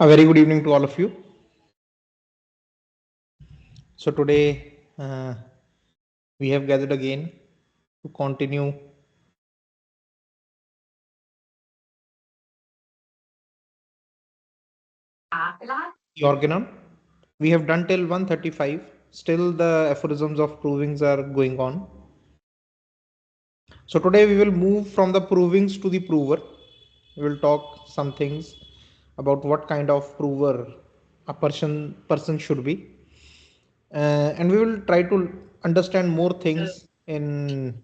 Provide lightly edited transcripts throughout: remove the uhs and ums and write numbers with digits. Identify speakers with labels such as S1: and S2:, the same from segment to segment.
S1: A very good evening to all of you. So today we have gathered again to continue the Organon. We have done till 135. Still the aphorisms of provings are going on. So today we will move from the provings to the prover. We will talk some things about what kind of prover a person should be, and we will try to understand more things in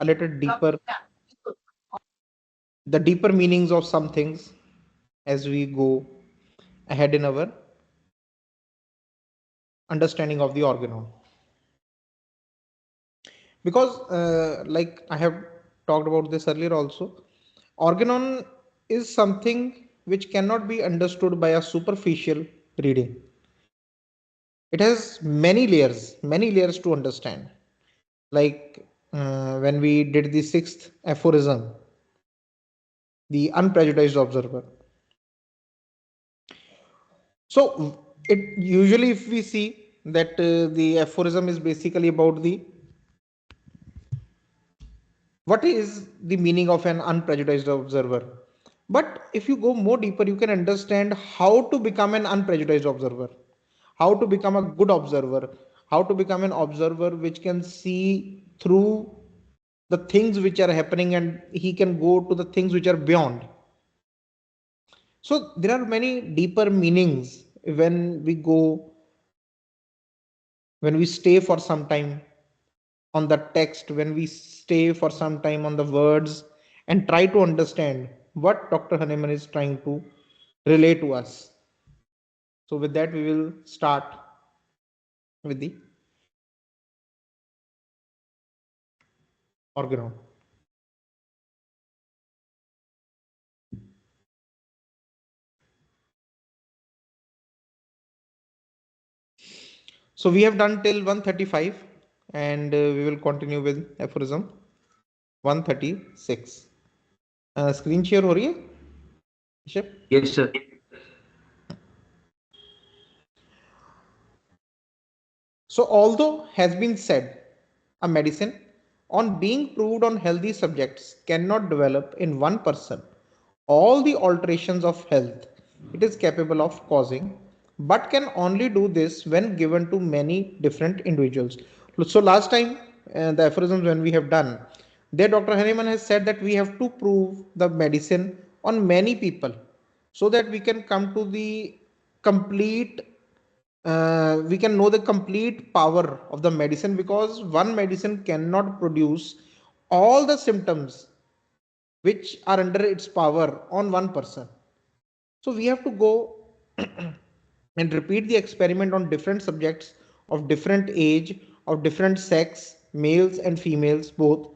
S1: a little deeper, the deeper meanings of some things as we go ahead in our understanding of the organon. Because like I have talked about this earlier also, organon is something which cannot be understood by a superficial reading. It has many layers to understand. Like when we did the sixth aphorism, the unprejudiced observer. So it usually, if we see that the aphorism is basically about the what is the meaning of an unprejudiced observer. But if you go more deeper, you can understand how to become an unprejudiced observer, how to become a good observer, how to become an observer which can see through the things which are happening and he can go to the things which are beyond. So there are many deeper meanings when we go, when we stay for some time on the text, when we stay for some time on the words and try to understand what Dr. Hahnemann is trying to relay to us. So with that, we will start with the organon. So we have done till 135 and we will continue with aphorism 136. Screen share हो रही है?
S2: Yes, sir.
S1: So although has been said, a medicine on being proved on healthy subjects cannot develop in one person all the alterations of health it is capable of causing, but can only do this when given to many different individuals. So last time, the aphorisms when we have done, there Dr. Hahnemann has said that we have to prove the medicine on many people so that we can come to the complete we can know the complete power of the medicine, because one medicine cannot produce all the symptoms which are under its power on one person. So we have to go and repeat the experiment on different subjects of different age, of different sex, males and females both,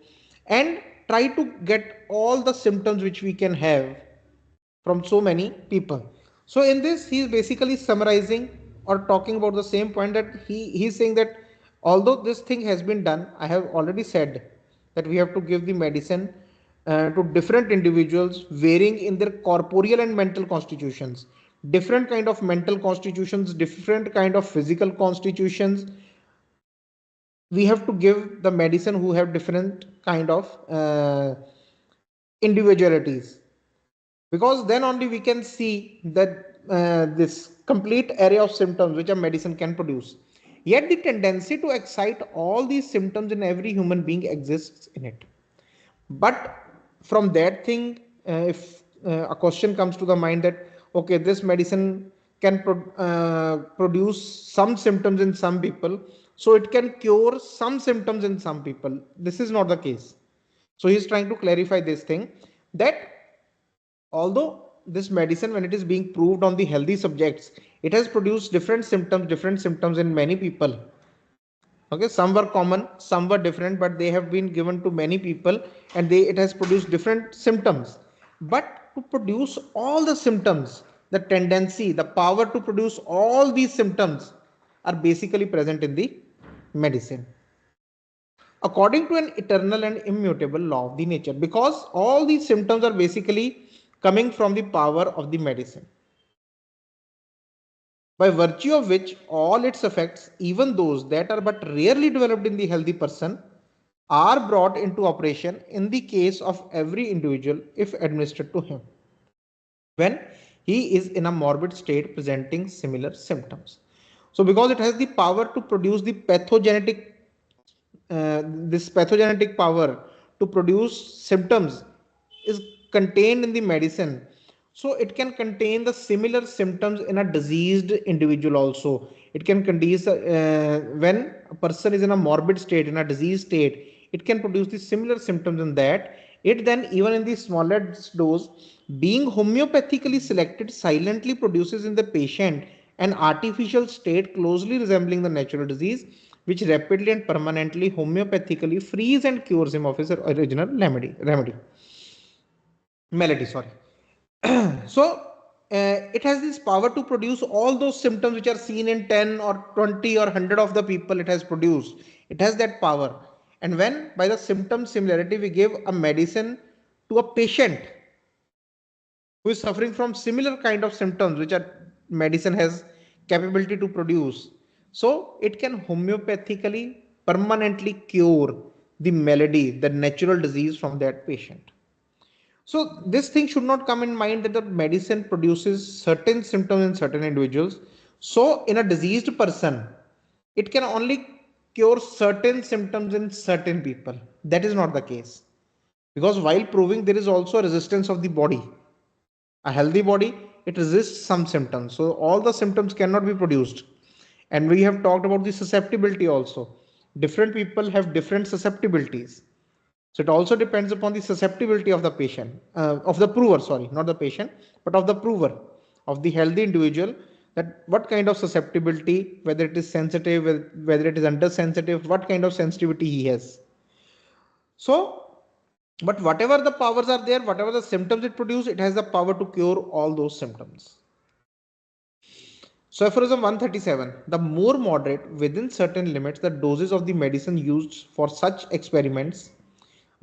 S1: and try to get all the symptoms which we can have from so many people. So in this, he is basically summarizing or talking about the same point, that he's saying that although this thing has been done, I have already said that we have to give the medicine to different individuals varying in their corporeal and mental constitutions, different kind of mental constitutions, different kind of physical constitutions. We have to give the medicine who have different kind of individualities, because then only we can see that this complete array of symptoms which a medicine can produce. Yet the tendency to excite all these symptoms in every human being exists in it. But from that thing, if a question comes to the mind that okay, this medicine can produce some symptoms in some people, so it can cure some symptoms in some people. This is not the case. So he is trying to clarify this thing, that although this medicine, when it is being proved on the healthy subjects, it has produced different symptoms in many people. Okay, some were common, some were different, but they have been given to many people, and it has produced different symptoms. But to produce all the symptoms, the tendency, the power to produce all these symptoms are basically present in the medicine, according to an eternal and immutable law of the nature, because all these symptoms are basically coming from the power of the medicine. by virtue of which all its effects, even those that are but rarely developed in the healthy person, are brought into operation in the case of every individual if administered to him when he is in a morbid state presenting similar symptoms. So, because it has the power to produce the this pathogenetic power to produce symptoms is contained in the medicine, so it can contain the similar symptoms in a diseased individual also. It can contain when a person is in a morbid state, in a disease state, it can produce the similar symptoms in that. It then, even in the smallest dose, being homeopathically selected, silently produces in the patient an artificial state closely resembling the natural disease, which rapidly and permanently homeopathically frees and cures him of his original malady. Sorry. So it has this power to produce all those symptoms which are seen in 10 or 20 or 100 of the people it has produced. It has that power. And when by the symptom similarity we give a medicine to a patient who is suffering from similar kind of symptoms which our medicine has capability to produce, so it can homeopathically permanently cure the malady, the natural disease from that patient. So this thing should not come in mind that the medicine produces certain symptoms in certain individuals. So in a diseased person, it can only cure certain symptoms in certain people. That is not the case. Because while proving there is also a resistance of the body. A healthy body, it resists some symptoms. So all the symptoms cannot be produced. And we have talked about the susceptibility also. Different people have different susceptibilities. So it also depends upon the susceptibility of the patient, of the prover, sorry, not the patient, but of the prover, of the healthy individual, that what kind of susceptibility, whether it is sensitive, whether it is undersensitive, what kind of sensitivity he has. So, but whatever the powers are there, whatever the symptoms it produces, it has the power to cure all those symptoms. So, aphorism 137, the more moderate within certain limits the doses of the medicine used for such experiments.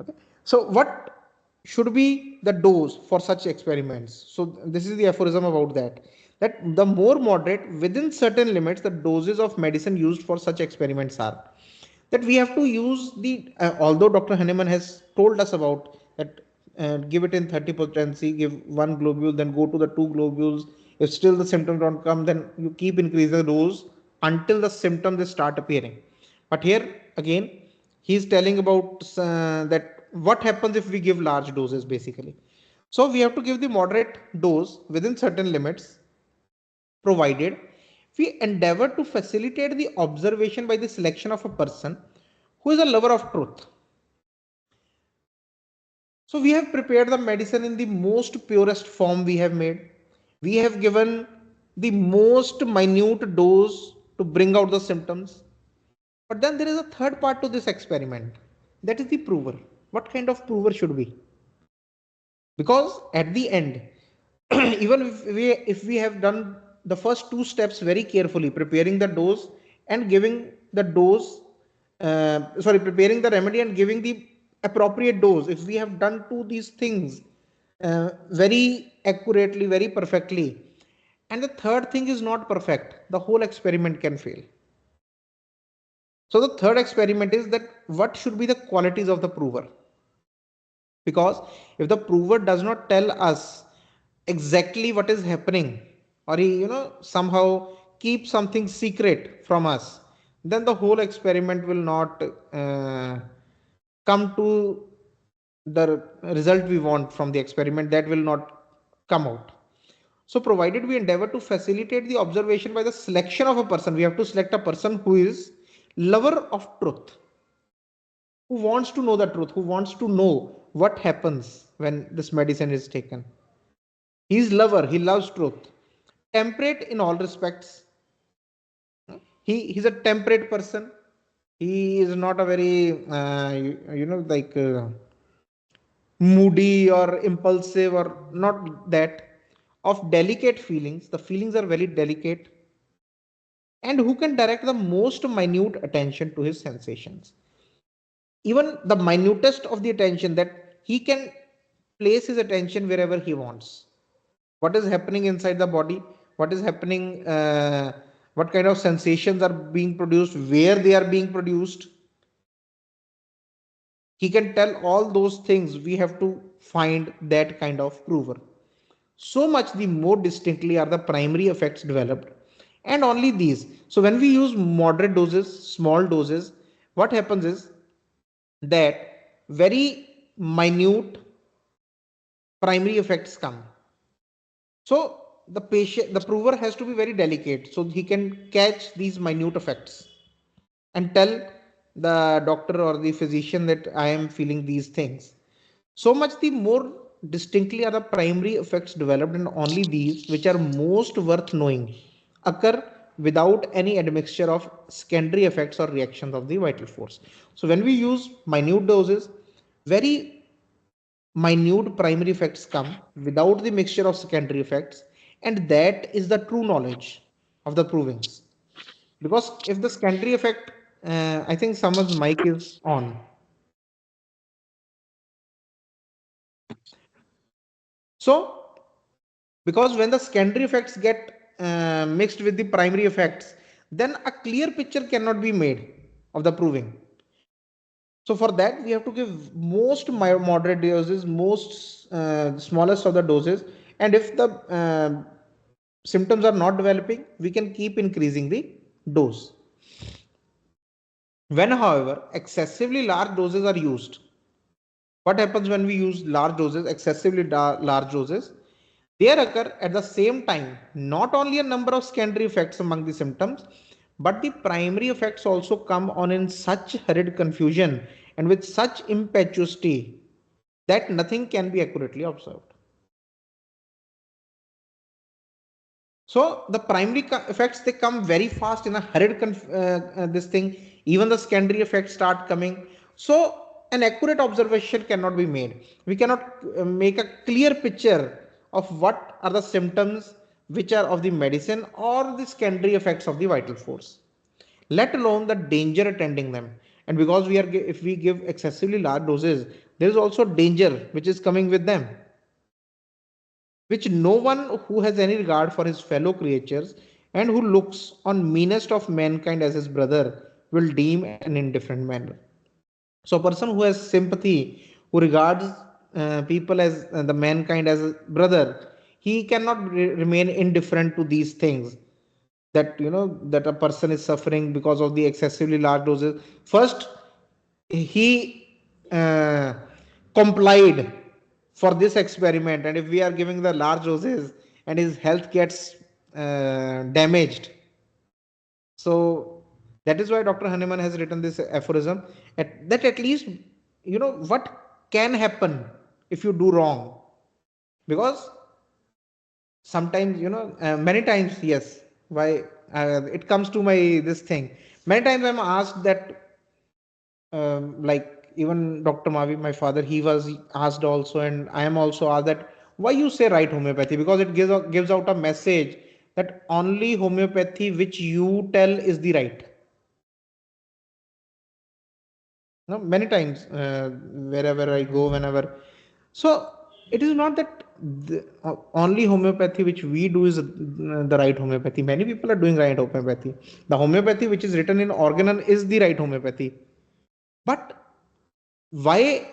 S1: Okay. So, what should be the dose for such experiments? So, this is the aphorism about that. That the more moderate within certain limits the doses of medicine used for such experiments are. That we have to use the, although Dr. Hahnemann has told us about that, give it in 30 potency, give one globule, then go to the two globules. If still the symptoms don't come, then you keep increasing the dose until the symptoms start appearing. But here again, he is telling about that what happens if we give large doses basically. So we have to give the moderate dose within certain limits, provided we endeavor to facilitate the observation by the selection of a person who is a lover of truth. So we have prepared the medicine in the most purest form we have made. We have given the most minute dose to bring out the symptoms. But then there is a third part to this experiment. That is the prover. What kind of prover should we? Because at the end, even if we have done the first two steps very carefully, preparing the dose and giving the dose, preparing the remedy and giving the appropriate dose, if we have done two these things very accurately, very perfectly, and the third thing is not perfect, the whole experiment can fail. So the third experiment is that what should be the qualities of the prover? Because if the prover does not tell us exactly what is happening, or he somehow keep something secret from us, then the whole experiment will not come to the result we want from the experiment. That will not come out. So provided we endeavor to facilitate the observation by the selection of a person, we have to select a person who is lover of truth, who wants to know the truth, who wants to know what happens when this medicine is taken. He's lover, he loves truth. Temperate in all respects. He's a temperate person. He is not a very, moody or impulsive, or not that. Of delicate feelings. The feelings are very delicate. And who can direct the most minute attention to his sensations. Even the minutest of the attention, that he can place his attention wherever he wants. What is happening inside the body, what is happening, what kind of sensations are being produced, where they are being produced. He can tell all those things. We have to find that kind of prover. So much the more distinctly are the primary effects developed, and only these. So when we use moderate doses, small doses, what happens is that very minute primary effects come. So the prover has to be very delicate so he can catch these minute effects and tell the doctor or the physician that I am feeling these things. So much the more distinctly are the primary effects developed, and only these which are most worth knowing occur without any admixture of secondary effects or reactions of the vital force. So when we use minute doses, very minute primary effects come without the mixture of secondary effects, and that is the true knowledge of the provings. Because if the secondary effect, I think someone's mic is on. So because when the secondary effects get mixed with the primary effects, then a clear picture cannot be made of the proving. So for that we have to give most moderate doses, most smallest of the doses, and if the symptoms are not developing, we can keep increasing the dose. When however excessively large doses are used, what happens when we use large doses, excessively large doses? There occur at the same time not only a number of secondary effects among the symptoms, but the primary effects also come on in such hurried confusion and with such impetuosity that nothing can be accurately observed. So the primary effects, they come very fast in a hurried this thing. Even the secondary effects start coming. So an accurate observation cannot be made. We cannot make a clear picture of what are the symptoms which are of the medicine or the secondary effects of the vital force, let alone the danger attending them. And because we are, if we give excessively large doses, there is also danger which is coming with them, which no one who has any regard for his fellow creatures and who looks on meanest of mankind as his brother will deem an indifferent manner. So a person who has sympathy, who regards people as the mankind as a brother, he cannot remain indifferent to these things, that that a person is suffering because of the excessively large doses. First he complied for this experiment, and if we are giving the large doses and his health gets damaged, so that is why Dr. Hahnemann has written this aphorism, that at least what can happen if you do wrong. Because sometimes many times, yes, why it comes to my this thing, many times I'm asked that, like even Dr. Mavi, my father, he was asked also, and I am also asked that why you say right homeopathy, because it gives out a message that only homeopathy which you tell is the right. No, many times wherever I go, whenever. So it is not that the only homeopathy which we do is the right homeopathy. Many people are doing right homeopathy. The homeopathy which is written in Organon is the right homeopathy. But why?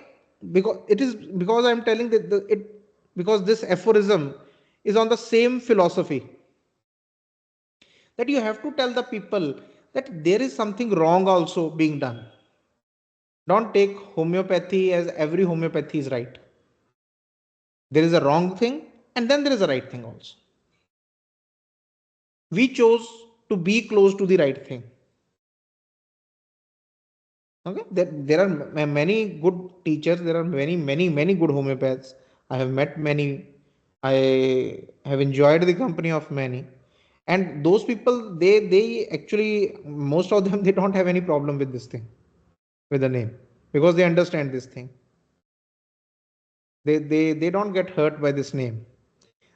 S1: Because it is, because I'm telling that because this aphorism is on the same philosophy, that you have to tell the people that there is something wrong also being done. Don't take homeopathy as every homeopathy is right. There is a wrong thing and then there is a right thing also. We chose to be close to the right thing. Okay, there are many good teachers, there are many good homeopaths. I have met many, I have enjoyed the company of many, and those people, they actually, most of them, they don't have any problem with this thing, with the name, because they understand this thing. They don't get hurt by this name.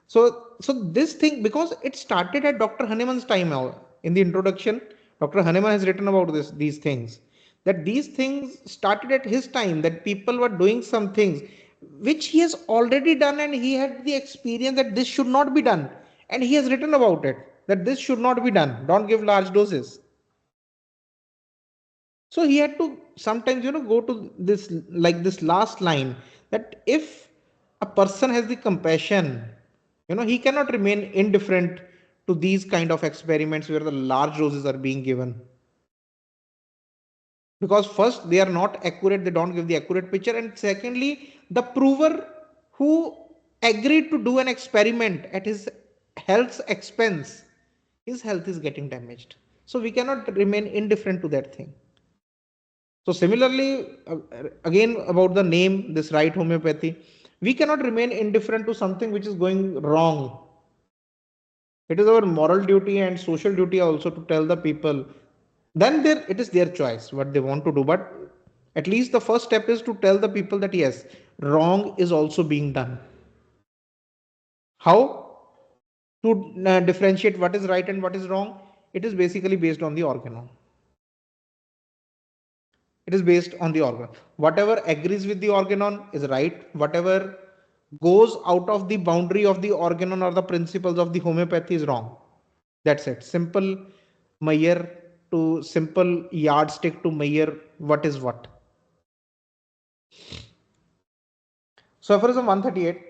S1: So this thing, because it started at Dr. Hahnemann's time now. In the introduction, Dr. Hahnemann has written about these things, that these things started at his time, that people were doing some things which he has already done, and he had the experience that this should not be done. And he has written about it, that this should not be done, don't give large doses. So he had to sometimes go to this, like this last line, that if a person has the compassion, he cannot remain indifferent to these kind of experiments where the large doses are being given, because first they are not accurate, they don't give the accurate picture, and secondly the prover who agreed to do an experiment at his health's expense, his health is getting damaged. So we cannot remain indifferent to that thing. So similarly, again about the name, this right homeopathy, we cannot remain indifferent to something which is going wrong. It is our moral duty and social duty also to tell the people. Then it is their choice what they want to do. But at least the first step is to tell the people that yes, wrong is also being done. How to differentiate what is right and what is wrong? It is basically based on the organon. It is based on the organon. Whatever agrees with the organon is right. Whatever goes out of the boundary of the organon or the principles of the homeopathy is wrong. That's it. Simple measure to simple yardstick to measure what is what. So aphorism 138.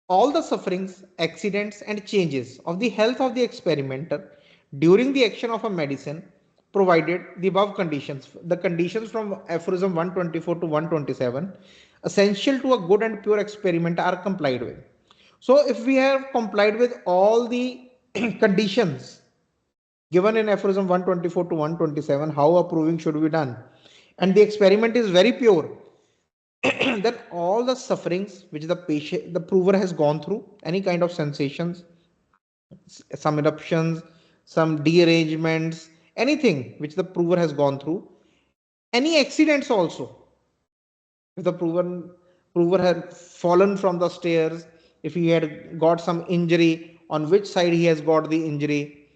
S1: All the sufferings, accidents, and changes of the health of the experimenter during the action of a medicine, provided the above conditions, the conditions from aphorism 124 to 127, essential to a good and pure experiment are complied with. So if we have complied with all the conditions given in aphorism 124 to 127, how a proving should be done, and the experiment is very pure, then all the sufferings which the prover has gone through, any kind of sensations, some eruptions, some dearrangements, anything which the prover has gone through, any accidents also, if the prover had fallen from the stairs, if he had got some injury, on which side he has got the injury,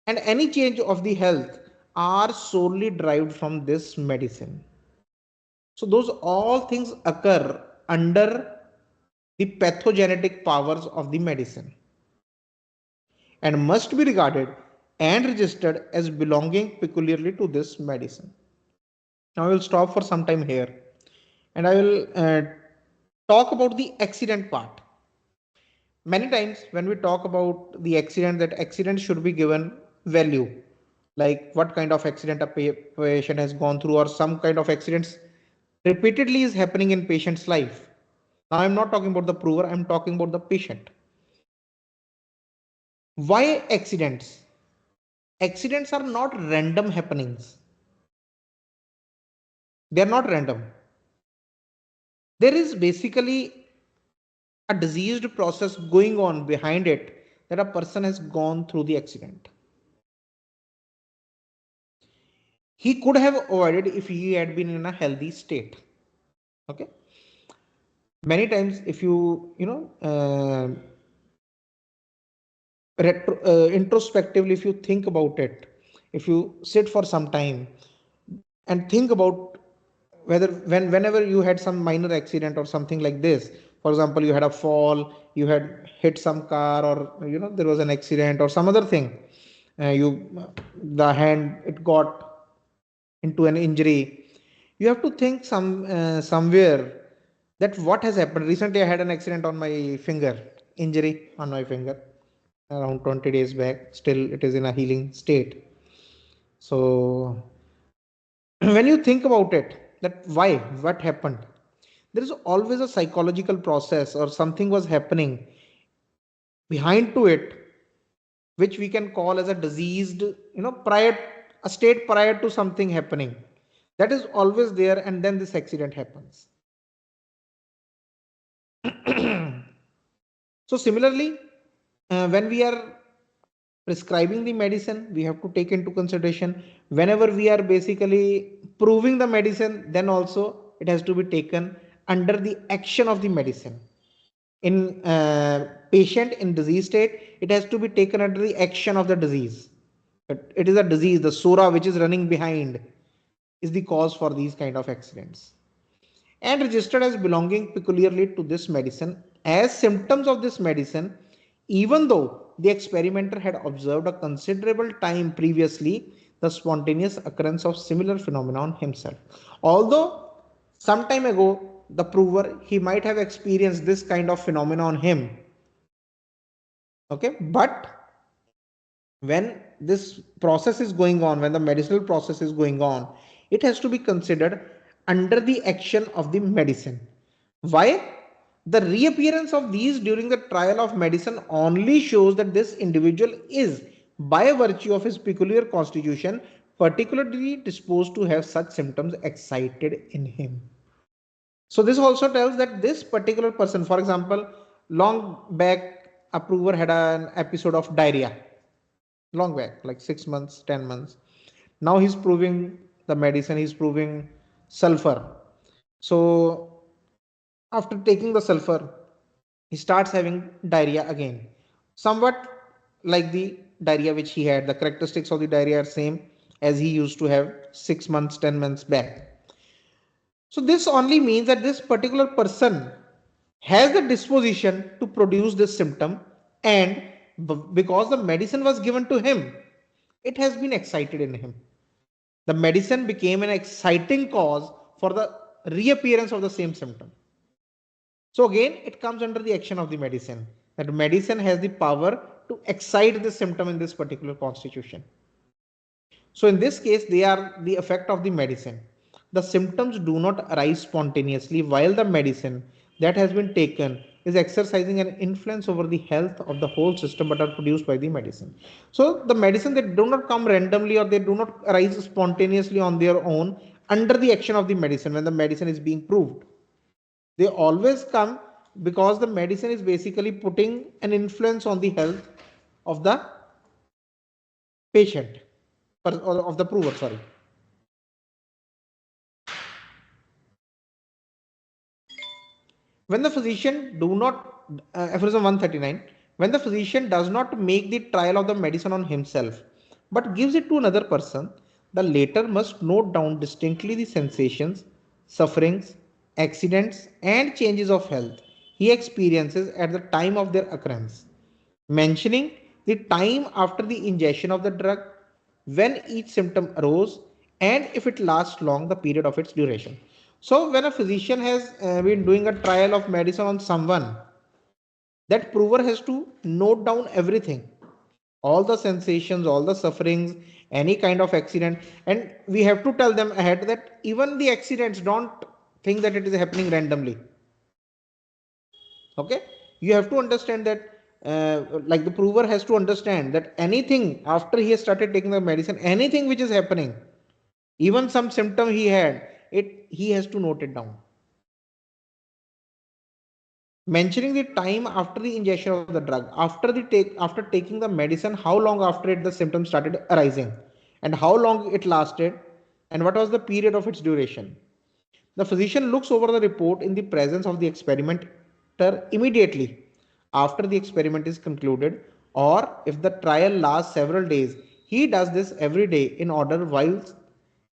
S1: and any change of the health are solely derived from this medicine. So those all things occur under the pathogenetic powers of the medicine and must be regarded and registered as belonging peculiarly to this medicine. Now I will stop for some time here and I will talk about the accident part. Many times when we talk about the accident, that accident should be given value, like what kind of accident a patient has gone through, or some kind of accidents repeatedly is happening in patient's life. Now I'm not talking about the prover, I'm talking about the patient. Why accidents? Accidents are not random happenings. They are not random. There is basically a diseased process going on behind it, that a person has gone through the accident. He could have avoided if he had been in a healthy state. Okay. Many times, if introspectively, if you think about it, if you sit for some time and think about whether whenever you had some minor accident or something like this, for example, you had a fall, you had hit some car, or there was an accident or some other thing, you the hand, it got into an injury, you have to think somewhere that what has happened. Recently I had an accident on my finger, injury on my finger around 20 days back. Still it is in a healing state. So when you think about it, that why, what happened, there is always a psychological process or something was happening behind to it, which we can call as a diseased, prior, a state prior to something happening, that is always there, and then this accident happens. So similarly, when we are prescribing the medicine, we have to take into consideration, whenever we are basically proving the medicine, then also it has to be taken under the action of the medicine. In patient in disease state, it has to be taken under the action of the disease. It is a disease, the sura which is running behind is the cause for these kind of accidents, and registered as belonging peculiarly to this medicine, as symptoms of this medicine even though the experimenter had observed a considerable time previously the spontaneous occurrence of similar phenomenon himself. Although some time ago the prover he might have experienced this kind of phenomenon him, okay, but when this process is going on, when the medicinal process is going on, it has to be considered under the action of the medicine. Why? The reappearance of these during the trial of medicine only shows that this individual is, by virtue of his peculiar constitution, particularly disposed to have such symptoms excited in him. So this also tells that this particular person, for example, long back, a prover had an episode of diarrhea, long back, like 6 months, 10 months. Now he's proving the medicine, he's proving sulfur. So after taking the sulfur, he starts having diarrhea again, somewhat like the diarrhea which he had. The characteristics of the diarrhea are same as he used to have 6 months, 10 months back. So this only means that this particular person has the disposition to produce this symptom, and because the medicine was given to him, it has been excited in him. The medicine became an exciting cause for the reappearance of the same symptom. So again, it comes under the action of the medicine. That medicine has the power to excite the symptom in this particular constitution. So in this case, they are the effect of the medicine. The symptoms do not arise spontaneously while the medicine that has been taken is exercising an influence over the health of the whole system but are produced by the medicine. So the medicine that do not come randomly or they do not arise spontaneously on their own under the action of the medicine when the medicine is being proved. They always come because the medicine is basically putting an influence on the health of the patient or of the prover, sorry. When the physician do not, aphorism 139, when the physician does not make the trial of the medicine on himself, but gives it to another person, the latter must note down distinctly the sensations, sufferings, accidents, and changes of health he experiences at the time of their occurrence, mentioning the time after the ingestion of the drug, when each symptom arose, and if it lasts long, the period of its duration. So, when a physician has been doing a trial of medicine on someone, that prover has to note down everything, all the sensations, all the sufferings, any kind of accident, and we have to tell them ahead that even the accidents, don't think that it is happening randomly. Okay, you have to understand that like the prover has to understand that anything after he has started taking the medicine, anything which is happening, even some symptom he had, it he has to note it down, mentioning the time after the ingestion of the drug, after taking the medicine, how long after it the symptoms started arising, and how long it lasted, and what was the period of its duration. The physician looks over the report in the presence of the experimenter immediately after the experiment is concluded, or if the trial lasts several days, he does this every day in order, whilst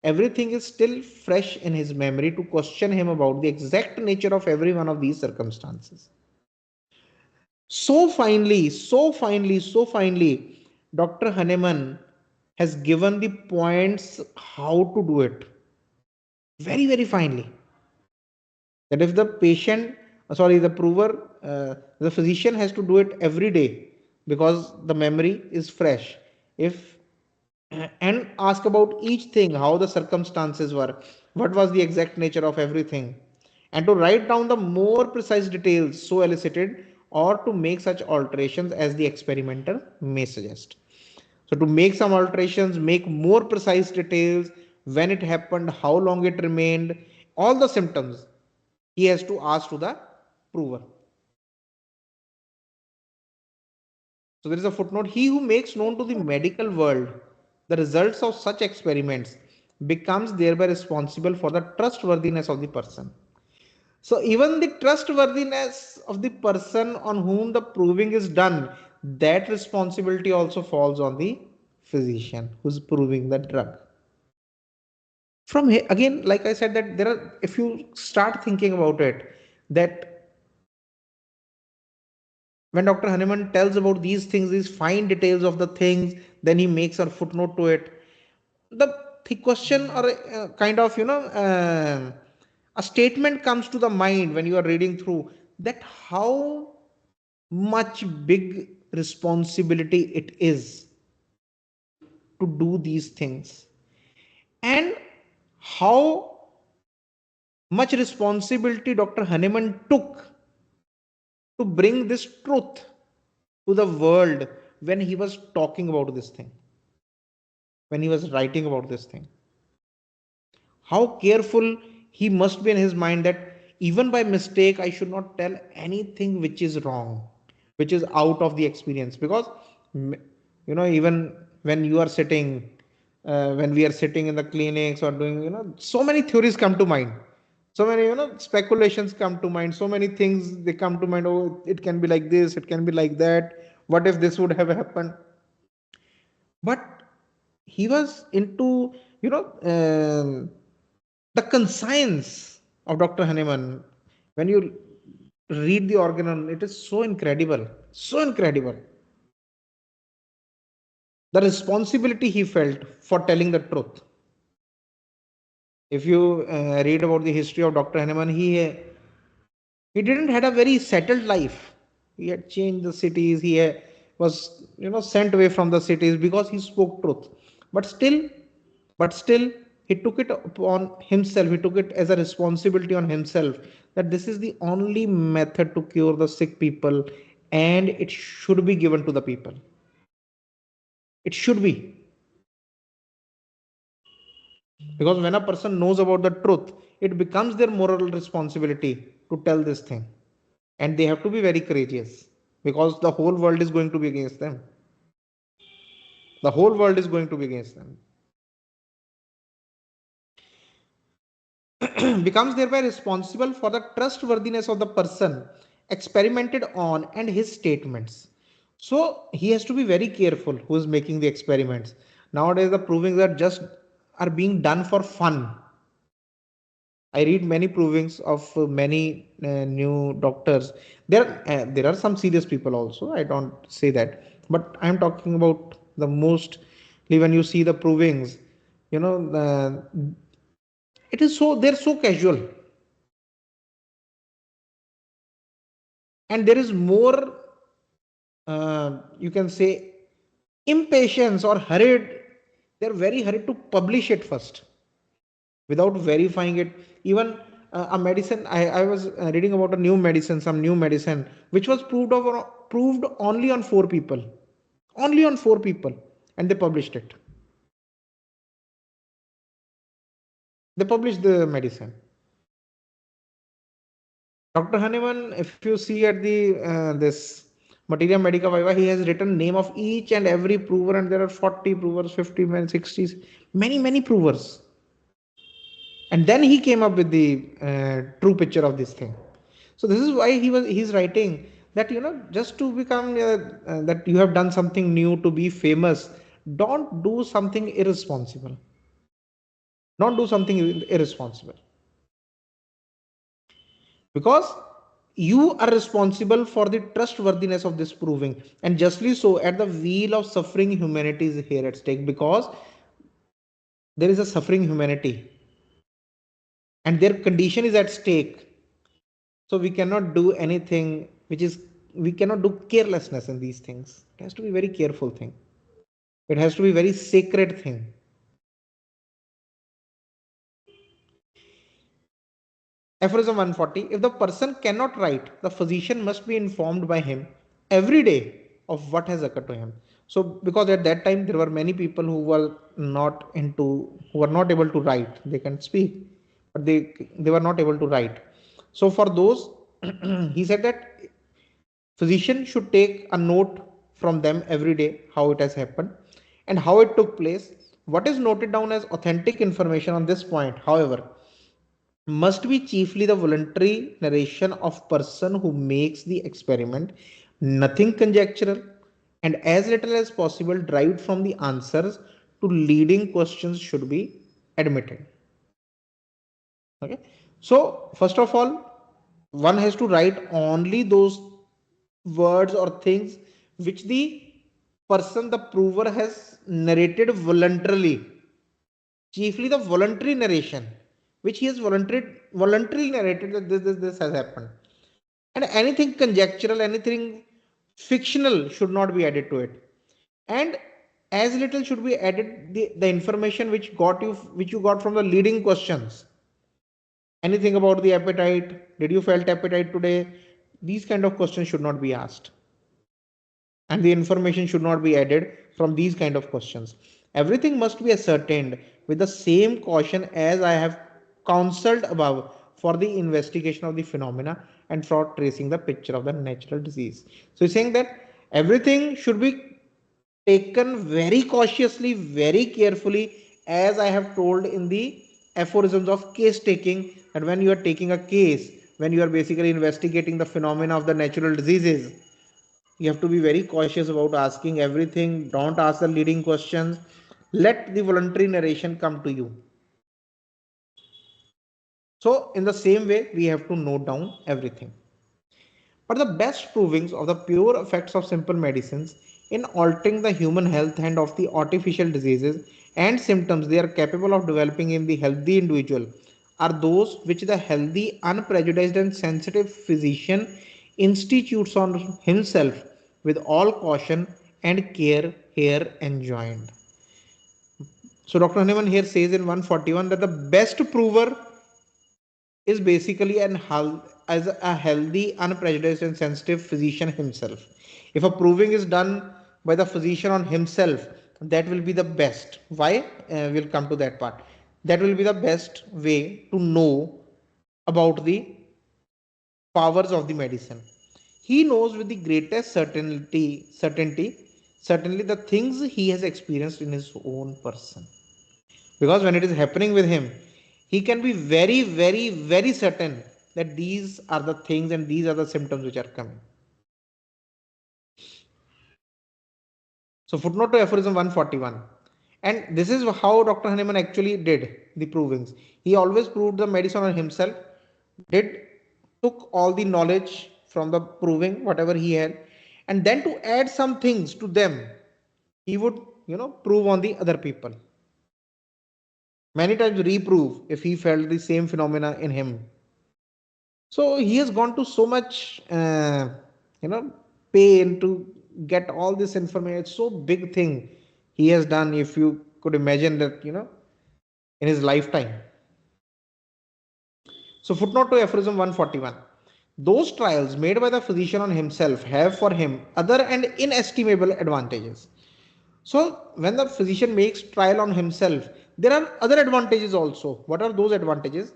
S1: everything is still fresh in his memory, to question him about the exact nature of every one of these circumstances. So finally, Dr. Hahnemann has given the points how to do it very, very finely. That if the patient, sorry, the prover, the physician has to do it every day because the memory is fresh. If and ask about each thing, how the circumstances were, what was the exact nature of everything, and to write down the more precise details so elicited, or to make such alterations as the experimenter may suggest. So to make some alterations, make more precise details, when it happened, how long it remained, all the symptoms, he has to ask to the prover. So there is a footnote. He who makes known to the medical world the results of such experiments becomes thereby responsible for the trustworthiness of the person. So even the trustworthiness of the person on whom the proving is done, that responsibility also falls on the physician who's proving the drug. From here, again, like I said, that there are, if you start thinking about it, that When Dr. Hahnemann tells about these things, these fine details of the things, then he makes a footnote to it. The question or kind of, a statement comes to the mind when you are reading through that how much big responsibility it is to do these things, and how much responsibility Dr. Hahnemann took to bring this truth to the world when he was talking about this thing, when he was writing about this thing. How careful he must be in his mind that even by mistake, I should not tell anything which is wrong, which is out of the experience. Because, even when you are sitting, when we are sitting in the clinics or doing, so many theories come to mind. So many, speculations come to mind. So many things they come to mind. Oh, it can be like this, it can be like that. What if this would have happened? But he was into, the conscience of Dr. Hahnemann. When you read the Organon, it is so incredible, so incredible. The responsibility he felt for telling the truth. If you read about the history of Dr. Hahnemann, he didn't had a very settled life. He had changed the cities. Was sent away from the cities because he spoke truth. But still, he took it upon himself. He took it as a responsibility on himself that this is the only method to cure the sick people, and it should be given to the people. It should be, because when a person knows about the truth, it becomes their moral responsibility to tell this thing, and they have to be very courageous because the whole world is going to be against them. The whole world is going to be against them. Becomes thereby responsible for the trustworthiness of the person experimented on and his statements. So he has to be very careful who is making the experiments. Nowadays, the provings are just are being done for fun. I read many provings of many new doctors. There are some serious people also. I don't say that, but I am talking about the most. When you see the provings, it is so they're so casual, and there is more. You can say impatience or hurried. They're very hurried to publish it first without verifying it. Even a medicine, I was reading about a new medicine, some new medicine, which was proved only on four people, and they published it. They published the medicine. Dr. Hahnemann, if you see at the this Materia Medica Viva, he has written name of each and every prover, and there are 40 provers, 50 men, 60s, many provers. And then he came up with the true picture of this thing. So this is why he's writing that just to become that you have done something new to be famous, don't do something irresponsible. Don't do something irresponsible, because you are responsible for the trustworthiness of this proving, and justly so. At the wheel of suffering humanity is here at stake, because there is a suffering humanity and their condition is at stake. So we cannot do anything which is, we cannot do carelessness in these things. It has to be very careful thing. It has to be very sacred thing. Aphorism 140. If the person cannot write, the physician must be informed by him every day of what has occurred to him. So because at that time there were many people who were not able to write. They can speak, but they were not able to write. So for those, he said that physician should take a note from them every day how it has happened and how it took place. What is noted down as authentic information on this point, however, must be chiefly the voluntary narration of person who makes the experiment, nothing conjectural, and as little as possible derived from the answers to leading questions should be admitted. Okay. So first of all, one has to write only those words or things which the person, the prover, has narrated voluntarily, chiefly the voluntary narration, which he has voluntarily narrated that this has happened. And anything conjectural, anything fictional should not be added to it. And as little should be added the information which you got from the leading questions. Anything about the appetite, did you felt appetite today? These kind of questions should not be asked, and the information should not be added from these kind of questions. Everything must be ascertained with the same caution as I have counseled above for the investigation of the phenomena and for tracing the picture of the natural disease. So he's saying that everything should be taken very cautiously, very carefully, as I have told in the aphorisms of case taking, that when you are taking a case, when you are basically investigating the phenomena of the natural diseases, you have to be very cautious about asking everything. Don't ask the leading questions. Let the voluntary narration come to you. So in the same way, we have to note down everything. But the best provings of the pure effects of simple medicines in altering the human health and of the artificial diseases and symptoms they are capable of developing in the healthy individual are those which the healthy, unprejudiced, and sensitive physician institutes on himself with all caution and care here enjoined. So Dr. Hahnemann here says in 141 that the best prover is basically as a healthy, unprejudiced, and sensitive physician himself. If a proving is done by the physician on himself, that will be the best. Why? We'll come to that part. That will be the best way to know about the powers of the medicine. He knows with the greatest certainly the things he has experienced in his own person. Because when it is happening with him, he can be very, very, very certain that these are the things and these are the symptoms which are coming. So footnote to aphorism 141. And this is how Dr. Hahnemann actually did the provings. He always proved the medicine on himself, did took all the knowledge from the proving, whatever he had, and then to add some things to them, he would, prove on the other people. Many times reprove if he felt the same phenomena in him. So he has gone to so much, you know, pain to get all this information. It's so big thing he has done. If you could imagine that, in his lifetime. So footnote to aphorism 141. Those trials made by the physician on himself have for him other and inestimable advantages. So when the physician makes trial on himself, there are other advantages also. What are those advantages?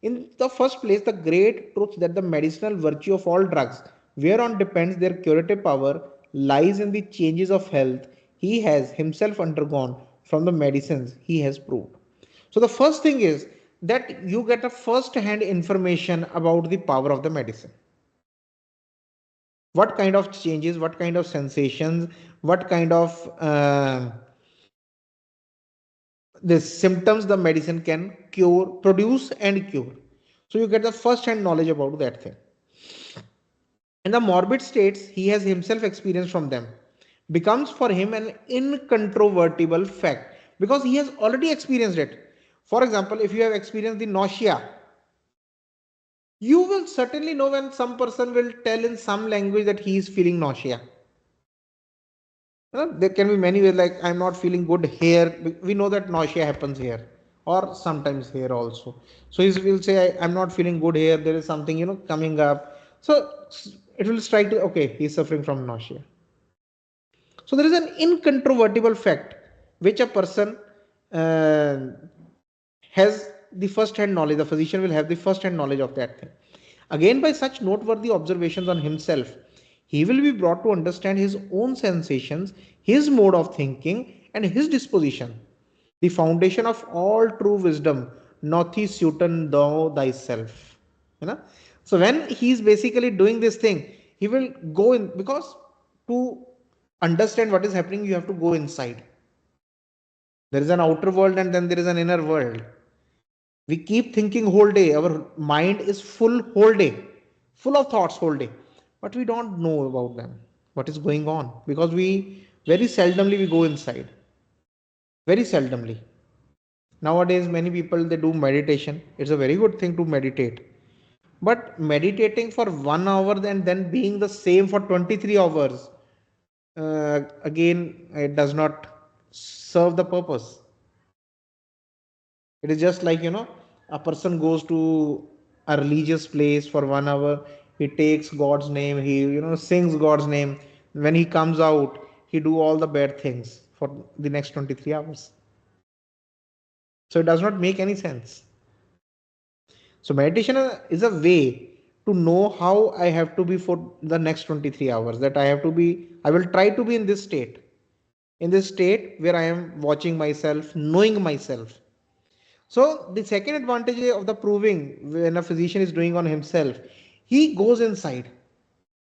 S1: In the first place, the great truth that the medicinal virtue of all drugs, whereon depends their curative power, lies in the changes of health he has himself undergone from the medicines he has proved. So the first thing is that you get a first hand information about the power of the medicine. What kind of changes, what kind of sensations, what kind of the symptoms the medicine can cure, produce and cure. So you get the first hand knowledge about that thing. And the morbid states he has himself experienced from them becomes for him an incontrovertible fact because he has already experienced it. For example, if you have experienced the nausea, you will certainly know when some person will tell in some language that he is feeling nausea. There can be many ways, like I'm not feeling good here. We know that nausea happens here or sometimes here also. So he will say, I'm not feeling good here. There is something, coming up. So it will strike to, okay, he's suffering from nausea. So there is an incontrovertible fact which a person uh, has the first hand knowledge. The physician will have the first hand knowledge of that thing. Again, by such noteworthy observations on himself, he will be brought to understand his own sensations, his mode of thinking, and his disposition. The foundation of all true wisdom, Nathi Sutan thou thyself. You know? So when he is basically doing this thing, he will go in, because to understand what is happening, you have to go inside. There is an outer world and then there is an inner world. We keep thinking whole day. Our mind is full whole day, full of thoughts whole day. but we don't know about them, what is going on, because we very seldomly we go inside, very seldomly. Nowadays many people they do meditation. It's a very good thing to meditate, but meditating for 1 hour and then being the same for 23 hours, again it does not serve the purpose. It is just like, a person goes to a religious place for 1 hour, he takes God's name, he sings God's name. When he comes out, he do all the bad things for the next 23 hours. So it does not make any sense. So meditation is a way to know how I have to be for the next 23 hours, that I will try to be in this state where I am watching myself, knowing myself. So the second advantage of the proving when a physician is doing on himself, he goes inside,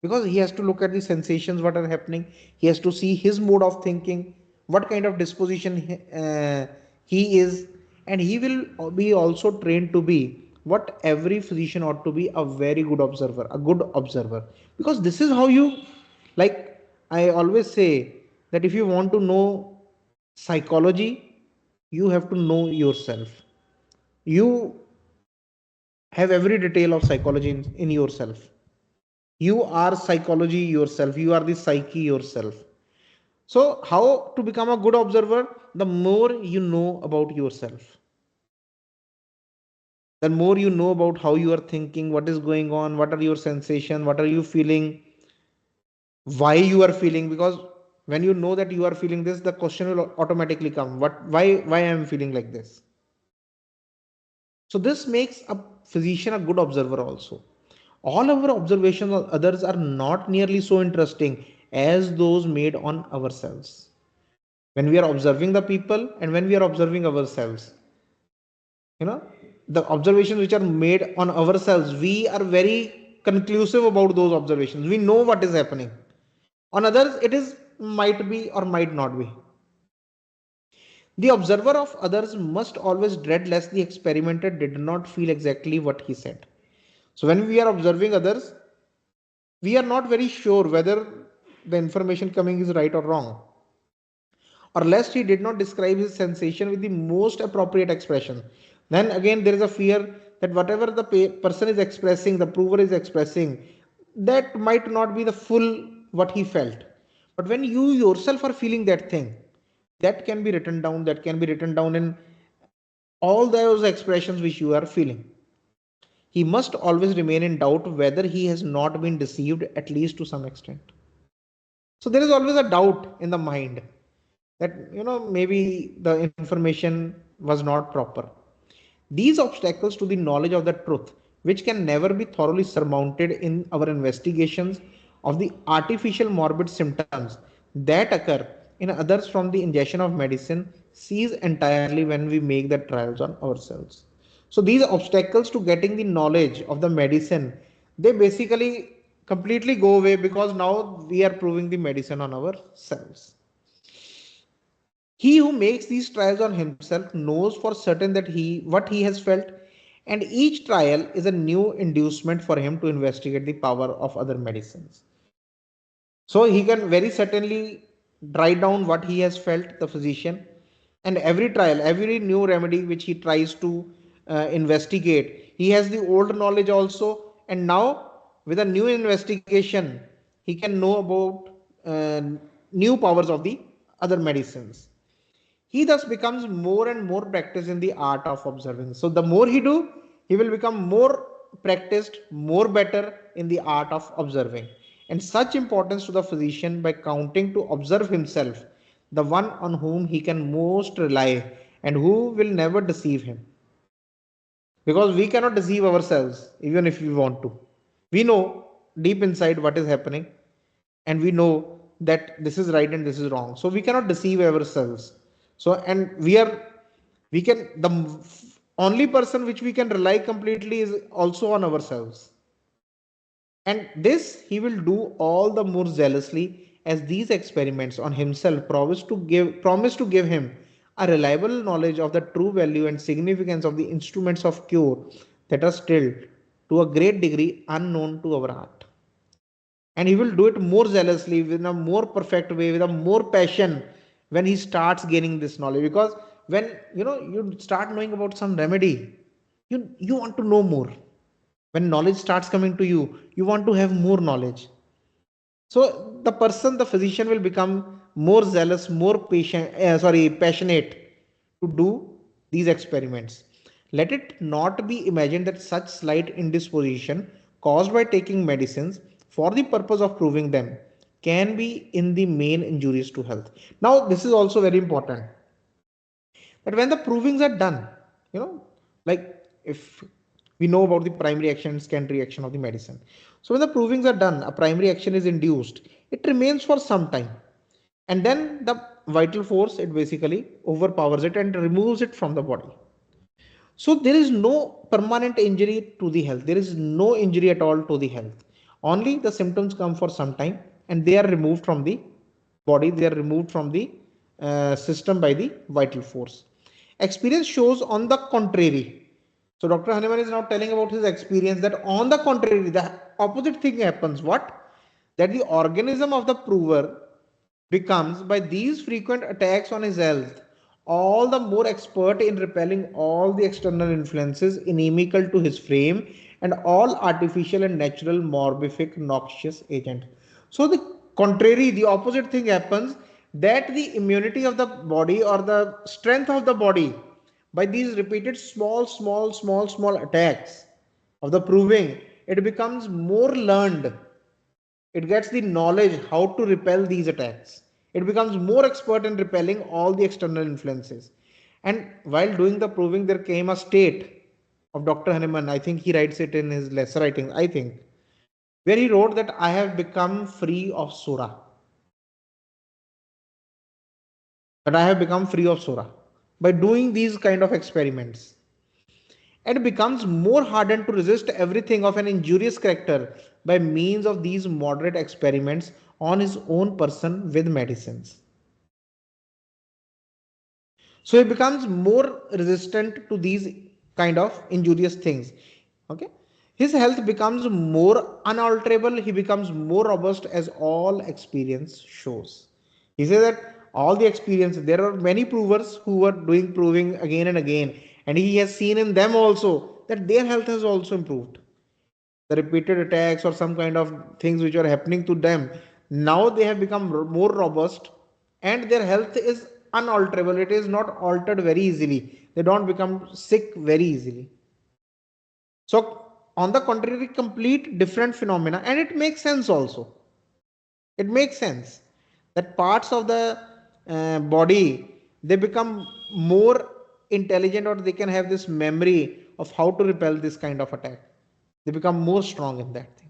S1: because he has to look at the sensations what are happening. He has to see his mode of thinking, what kind of disposition he is, and he will be also trained to be what every physician ought to be, a very good observer, a good observer. Because this is how you, like I always say, that if you want to know psychology, you have to know yourself. You have every detail of psychology in yourself. You are psychology yourself, you are the psyche yourself. So how to become a good observer? The more you know about yourself, the more you know about how you are thinking, what is going on, what are your sensations, what are you feeling, why you are feeling. Because when you know that you are feeling this, the question will automatically come, why I am feeling like this. So this makes a physician a good observer also. All our observations on others are not nearly so interesting as those made on ourselves. When we are observing the people and when we are observing ourselves, you know, the observations which are made on ourselves, we are very conclusive about those observations. We know what is happening. On others, it is might be or might not be. The observer of others must always dread lest the experimenter did not feel exactly what he said. So when we are observing others, we are not very sure whether the information coming is right or wrong, or lest he did not describe his sensation with the most appropriate expression. Then again, there is a fear that whatever the person is expressing, the prover is expressing, that might not be the full what he felt. But when you yourself are feeling that thing, that can be written down, that can be written down in all those expressions which you are feeling. He must always remain in doubt whether he has not been deceived, at least to some extent. So there is always a doubt in the mind that maybe the information was not proper. These obstacles to the knowledge of the truth, which can never be thoroughly surmounted in our investigations of the artificial morbid symptoms that occur in others from the ingestion of medicine, cease entirely when we make the trials on ourselves. So these obstacles to getting the knowledge of the medicine, they basically completely go away, because now we are proving the medicine on ourselves. He who makes these trials on himself knows for certain that what he has felt, and each trial is a new inducement for him to investigate the power of other medicines. So he can very certainly write down what he has felt, the physician, and every trial, every new remedy which he tries to investigate, he has the old knowledge also, and now with a new investigation, he can know about uh, new powers of the other medicines. He thus becomes more and more practiced in the art of observing. So the more he do, he will become more practiced, more better in the art of observing. And such importance to the physician by counting to observe himself, the one on whom he can most rely and who will never deceive him. Because we cannot deceive ourselves even if we want to. We know deep inside what is happening, and we know that this is right and this is wrong, so we cannot deceive ourselves. So and we can the only person which we can rely completely is also on ourselves, and this he will do all the more zealously as these experiments on himself promise to give him a reliable knowledge of the true value and significance of the instruments of cure that are still to a great degree unknown to our art. and he will do it more zealously, with a more perfect way, with a more passion, when he starts gaining this knowledge. Because when you start knowing about some remedy, you want to know more. When knowledge starts coming to you, you want to have more knowledge. So the person, the physician, will become more zealous, more passionate to do these experiments. Let it not be imagined that such slight indisposition caused by taking medicines for the purpose of proving them can be in the main injurious to health. Now this is also very important, that when the provings are done, you know like, if we know about the primary action and secondary action of the medicine, so when the provings are done, a primary action is induced, it remains for some time, and then the vital force, it basically overpowers it and removes it from the body. So there is no permanent injury to the health, there is no injury at all to the health. Only the symptoms come for some time, and they are removed from the body, they are removed from the system by the vital force. Experience shows on the contrary. So Dr. Hahnemann is now telling about his experience, that on the contrary, the opposite thing happens. What? That the organism of the prover becomes, by these frequent attacks on his health, all the more expert in repelling all the external influences inimical to his frame, and all artificial and natural morbific noxious agent. So the contrary, the opposite thing happens, that the immunity of the body, or the strength of the body, by these repeated small attacks of the proving, it becomes more learned. It gets the knowledge how to repel these attacks. It becomes more expert in repelling all the external influences. And while doing the proving, there came a state of Dr. Hahnemann. I think he writes it in his lesser writings, I think, where he wrote that I have become free of Sura. That I have become free of Sura by doing these kind of experiments, and becomes more hardened to resist everything of an injurious character by means of these moderate experiments on his own person with medicines. So he becomes more resistant to these kind of injurious things. Okay, his health becomes more unalterable, he becomes more robust, as all experience shows. He says that all the experience, there are many provers who were doing proving again and again, and he has seen in them also that their health has also improved. The repeated attacks or some kind of things which are happening to them, now they have become more robust, and their health is unalterable, it is not altered very easily, they don't become sick very easily. So on the contrary, complete different phenomena, and it makes sense also. It makes sense that parts of the body, they become more intelligent, or they can have this memory of how to repel this kind of attack. They become more strong in that thing.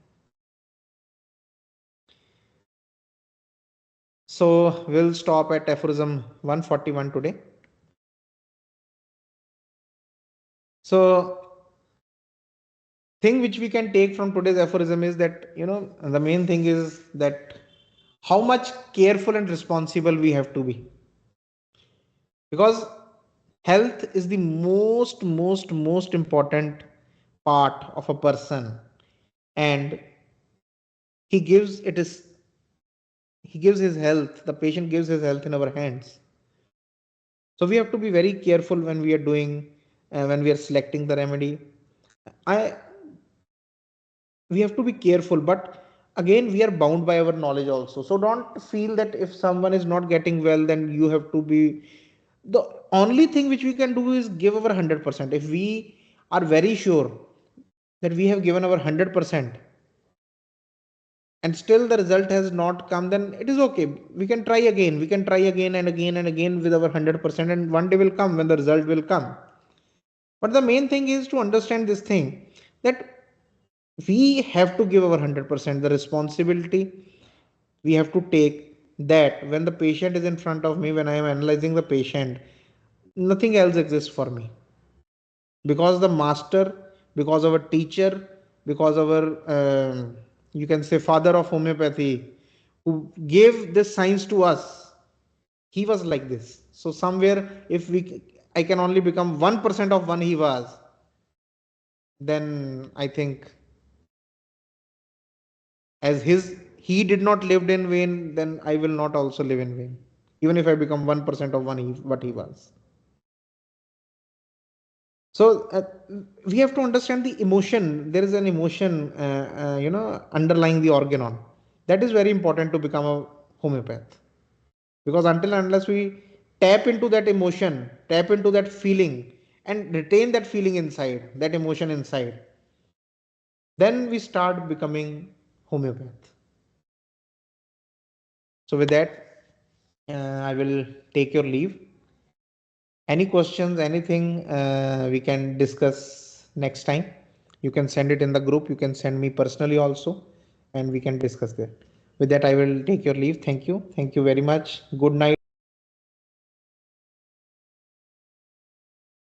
S1: So we'll stop at aphorism 141 today. So thing which we can take from today's aphorism is that, the main thing is that how much careful and responsible we have to be, because health is the most important part of a person, and he gives it is he gives his health, the patient gives his health in our hands. So we have to be very careful when we are doing, when we are selecting the remedy. I We have to be careful, but again we are bound by our knowledge also. So don't feel that if someone is not getting well, then you have to be. The only thing which we can do is give our 100%. If we are very sure that we have given our 100%, and still the result has not come, then it is okay, we can try again, we can try again and again and again with our 100%, and one day will come when the result will come. But the main thing is to understand this thing, that we have to give our 100%. The responsibility we have to take, that when the patient is in front of me, when I am analyzing the patient, nothing else exists for me, because the master, because our teacher, because our you can say father of homeopathy, who gave this science to us, he was like this. So somewhere, if we I can only become 1% of one he was, then I think, as his he did not lived in vain, then I will not also live in vain, even if I become 1% of what he was. So we have to understand the emotion. There is an emotion, underlying the organon. That is very important to become a homeopath. Because until and unless we tap into that emotion, tap into that feeling, and retain that feeling inside, that emotion inside, then we start becoming homeopath. So with that, I will take your leave. Any questions, anything we can discuss next time. You can send it in the group. You can send me personally also, and we can discuss that. With that, I will take your leave. Thank you. Thank you very much. Good night.